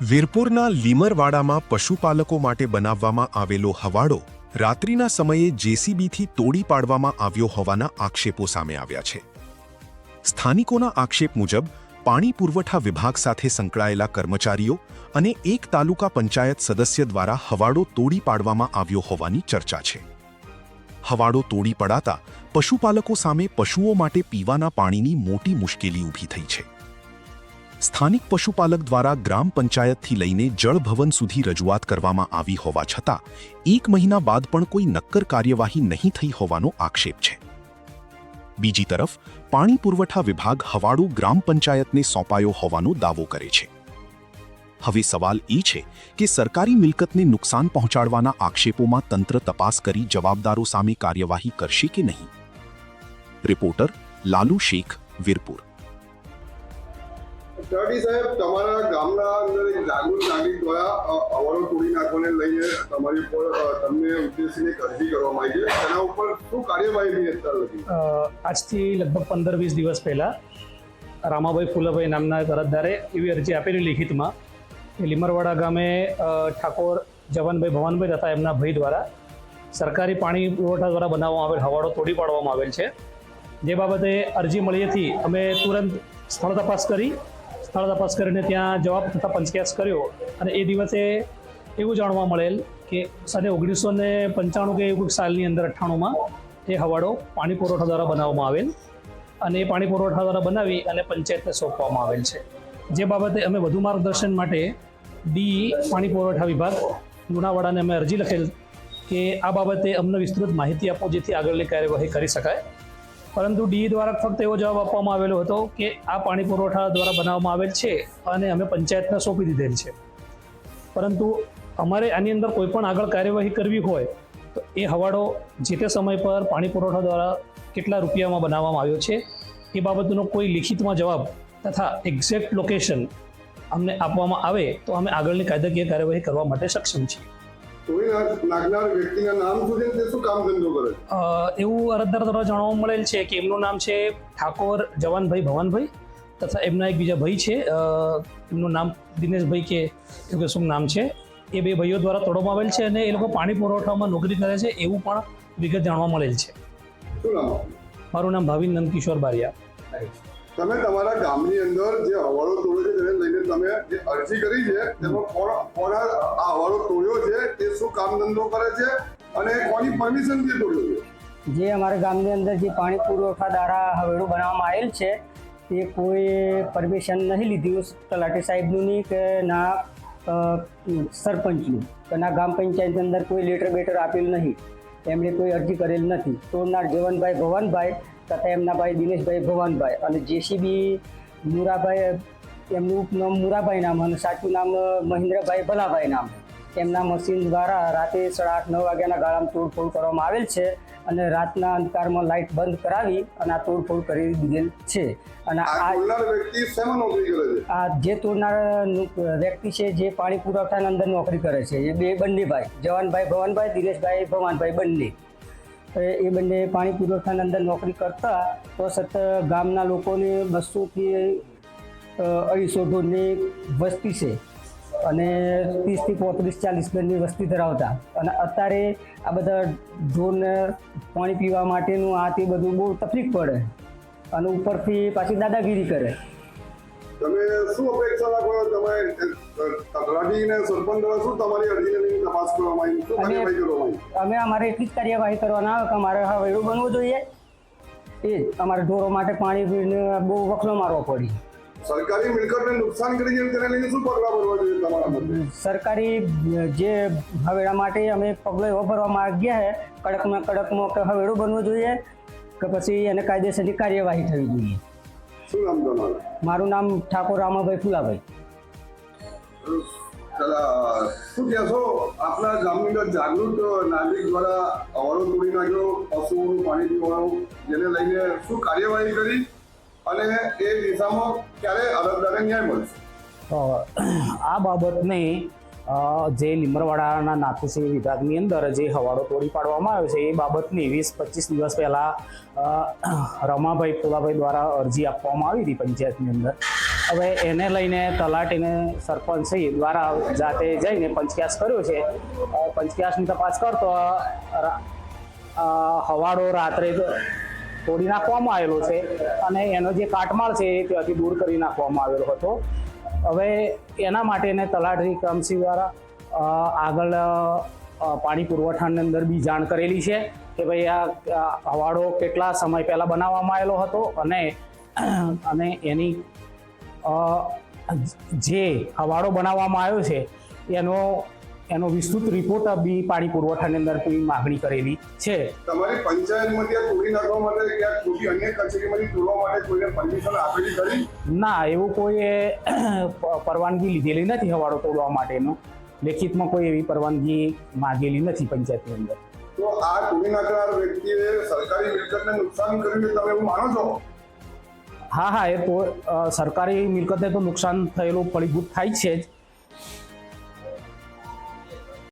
વીરપુરના લીમરવાડામાં પશુપાલકો માટે બનાવવામાં આવેલો હવાડો રાત્રિના સમયે જેસીબીથી તોડી પાડવામાં આવ્યો હોવાના આક્ષેપો સામે આવ્યા છે। સ્થાનિકોના આક્ષેપ મુજબ પાણી પુરવઠા વિભાગ સાથે સંકળાયેલા કર્મચારીઓ અને એક તાલુકા પંચાયત સદસ્ય દ્વારા હવાડો તોડી પાડવામાં આવ્યો હોવાની ચર્ચા છે। હવાડો તોડી પડાતા પશુપાલકો સામે પશુઓ માટે પીવાના પાણીની મોટી મુશ્કેલી ઊભી થઈ છે। સ્થાનિક પશુપાલક દ્વારા ગ્રામ પંચાયતથી લઈને જળભવન સુધી રજૂઆત કરવામાં આવી હોવા છતાં 1 મહિના બાદ પણ કોઈ નક્કર કાર્યવાહી નહીં થઈ હોવાનો આક્ષેપ છે। બીજી તરફ પાણી પુરવઠા વિભાગ હવાડો ગ્રામ પંચાયતને સોંપાયો હોવાનો દાવો કરે છે। હવે સવાલ એ છે કે સરકારી મિલકતને નુકસાન પહોંચાડવાના આક્ષેપોમાં તંત્ર તપાસ કરી જવાબદારો સામે કાર્યવાહી કરશે કે નહીં। રિપોર્ટર લાલુ શેખ, વીરપુર। તલાટી સાહેબ, તમારા ગામના અંદર એક જાગૃત નાગરિક દ્વારા હવાડો તોડી નાખવાને લઈને તમારી ઉપર તમને ઉદ્દેશીને અરજી કરવામાં આવી છે, તેના ઉપર શું કાર્યવાહી થઈ અત્યાર લગી? આજથી લગભગ 15-20 દિવસ પહેલા રામાભાઈ ફુલાભાઈ નામના અરજદારે એવી અરજી આપેલી લિખિતમાં કે લીમરવાડા ગામે ઠાકોર જવાનભાઈ ભવાનભાઈ તથા એમના ભાઈ દ્વારા સરકારી પાણી પુરવઠા દ્વારા બનાવવામાં આવેલ હવાડો તોડી પાડવામાં આવેલ છે। જે બાબતે અરજી મળીએથી અમે તુરંત સ્થળ તપાસ કરીને ત્યાં જવાબ તથા પંચકેસ કર્યો અને એ દિવસે એવું જાણવા મળેલ કે 1995 કે એવું સાલની અંદર 98માં એ હવાડો પાણી પુરવઠા દ્વારા બનાવવામાં આવેલ અને એ પાણી પુરવઠા દ્વારા બનાવી અને પંચાયતને સોંપવામાં આવેલ છે। જે બાબતે અમે વધુ માર્ગદર્શન માટે પાણી પુરવઠા વિભાગ લુણાવાડાને અમે અરજી લખેલ કે આ બાબતે અમને વિસ્તૃત માહિતી આપો જેથી આગળની કાર્યવાહી કરી શકાય। પરંતુ દ્વારા ફક્ત એવો જવાબ આપવામાં આવેલો હતો કે આ પાણી પુરવઠા દ્વારા બનાવવામાં આવેલ છે અને અમે પંચાયતને સોંપી દીધેલ છે। પરંતુ અમારે આની અંદર કોઈ પણ આગળ કાર્યવાહી કરવી હોય તો એ હવાડો જે તે સમય પર પાણી પુરવઠા દ્વારા કેટલા રૂપિયામાં બનાવવામાં આવ્યો છે એ બાબતનો કોઈ લિખિતમાં જવાબ તથા એક્ઝેક્ટ લોકેશન અમને આપવામાં આવે તો અમે આગળની કાયદાકીય કાર્યવાહી કરવા માટે સક્ષમ છીએ। નાખનાર વ્યક્તિના નામ શું છે, તે શું કામ ધંધો કરે છે? એવું અરજદાર દ્વારા જાણવા મળેલ છે કે એમનું નામ છે ઠાકોર જવાનભાઈ ભવાનભાઈ તથા એમના એક બીજા ભાઈ છે, એમનું નામ દિનેશભાઈ કે એવું શું નામ છે। એ બે ભાઈઓ દ્વારા તોડવામાં આવેલ છે અને એ લોકો પાણી પુરવઠામાં નોકરી કરે છે એવું પણ વિગત જાણવા મળેલ છે। શું નામ? મારું નામ ભાવિન નંદકિશોર બારિયા। તમે તમારા ગામની અંદર જે હવાડો તોડ્યો છે તેને લઈને તમે જે અરજી કરી છે તેમાં કોણ આ હવાડો તોડ્યો છે, તે શું કામ ધંધો કરે છે અને કોની પરમિશનથી તોડ્યો છે? જે અમારા ગામની અંદર જે પાણી પુરવઠા દ્વારા હવેડો બનાવવામાં આવેલ છે તે કોઈ પરમિશન નહીં લીધી તલાટી સાહેબનું નહીં કે ના સરપંચનું કે ના ગ્રામ પંચાયતની અંદર કોઈ લેટર બેટર આપેલું નહીં, એમણે કોઈ અરજી કરેલ નથી। તોડનાર જવાનભાઈ ભવાનભાઈ તથા એમના ભાઈ દિનેશભાઈ ભવાનભાઈ અને જેસીબી મુરાભાઈ, એમનું ઉપનામ મુરાભાઈ નામ અને સાચું નામ મહેન્દ્રભાઈ ભલાભાઈ નામ, એમના મશીન દ્વારા રાતે 8:30-9 વાગ્યાના ગાળામાં તોડફોડ કરવામાં આવેલ છે અને રાતના અંધકારમાં લાઇટ બંધ કરાવી અને આ તોડફોડ કરી દીધેલ છે। અને આ જે તોડનાર વ્યક્તિ છે જે પાણી પુરવઠાના અંદર નોકરી કરે છે એ બંને ભાઈ જવાનભાઈ ભવાનભાઈ, દિનેશભાઈ ભવાનભાઈ બંને, એ બંને પાણી પુરવઠાના અંદર નોકરી કરતા તો સતત ગામના લોકોને 200 થી 250 ઢોરની વસ્તી છે અને 30 થી 35-40 ઘરની વસ્તી ધરાવતા અને અત્યારે આ બધા ઢોરને પાણી પીવા માટેનું આ તે બધું બહુ તકલીફ પડે અને ઉપરથી પાછી દાદાગીરી કરે। તમે શું અપેક્ષા રાખો? તમે તલાટી અને સરપંચ દ્વારા શું તમારી અરજીની તપાસ કરવામાં આવી? શું કાર્યવાહી કરવામાં આવી? અમે અમારે એટલી જ કાર્યવાહી કરવાના કે અમારે હવેડું બનવું જોઈએ, એ જ અમારે ઢોરો માટે પાણી પીને બહુ વખલો મારવો પડી। સરકારી મિલકતને નુકસાન કરી છે તેને લઈને શું પગલાં ભરવા જોઈએ તમારા મતે? સરકારી જે હવેડા માટે અમે પગલાં એવો ભરવા માંગ્યા છે કડકમાં કે હવેડું બનવું જોઈએ કે પછી એને કાયદેસરની કાર્યવાહી થવી જોઈએ। શું નામ તમારું? મારું નામ ઠાકોર રામાભાઈ ફુલાભાઈ। શું કહેશો, આપણા ગામની અંદર જાગૃત નાગરિક દ્વારા હવાડો તોડી નાખ્યો પશુઓનું પાણી પીવાનું, જેને લઈને શું કાર્યવાહી કરી અને એ દિશામાં ક્યારે અરજદારને ન્યાય મળશે? આ બાબતને જે લીમરવાડાના નાથુસિંહ વિભાગની અંદર જે હવાડો તોડી પાડવામાં આવ્યો છે એ બાબતની 20-25 દિવસ પહેલાં રમાભાઈ ફુલાભાઈ દ્વારા અરજી આપવામાં આવી હતી પંચાયતની અંદર હવે એને લઈને તલાટીને સરપંચશ્રી દ્વારા જાતે જઈને પંચક્યાસ કર્યો છે. પંચક્યાસની તપાસ કરતો હવાડો રાત્રે તોડી નાખવામાં આવેલો છે અને એનો જે કાટમાળ છે એ ત્યાંથી દૂર કરી નાખવામાં આવેલો હતો. હવે એના માટેને તલાટી ક્રમસિંહ દ્વારા આગળ પાણી પુરવઠાની અંદર બી જાણ કરેલી છે કે ભાઈ આ હવાડો કેટલા સમય પહેલાં બનાવવામાં આવેલો હતો અને એની જે હવાડો બનાવવામાં આવ્યો છે એનો વિસ્તૃત રિપોર્ટ બી પાણી પુરવઠાની અંદર માગણી કરેલી છે. તમારી પંચાયતમાંથી આ તોડી નાખવા માટે ક્યાંક ખોટી અન્ય કચેરીમાંથી તોડવા માટે કોઈને પરમિશન આપેલી ખરી? ના, એવું કોઈ પરવાનગી લીધેલી નથી હવાડો તોડવા માટેનો. લેખિતમાં કોઈ એવી પરવાનગી માગેલી નથી પંચાયતની અંદર. તો આ તોડી નાખનાર વ્યક્તિએ સરકારી મિલકતને નુકસાન કર્યું છે, તમે એવું માનો છો? હા, એ તો સરકારી મિલકતને તો નુકસાન થયેલું ફળીભૂત થાય છે જ.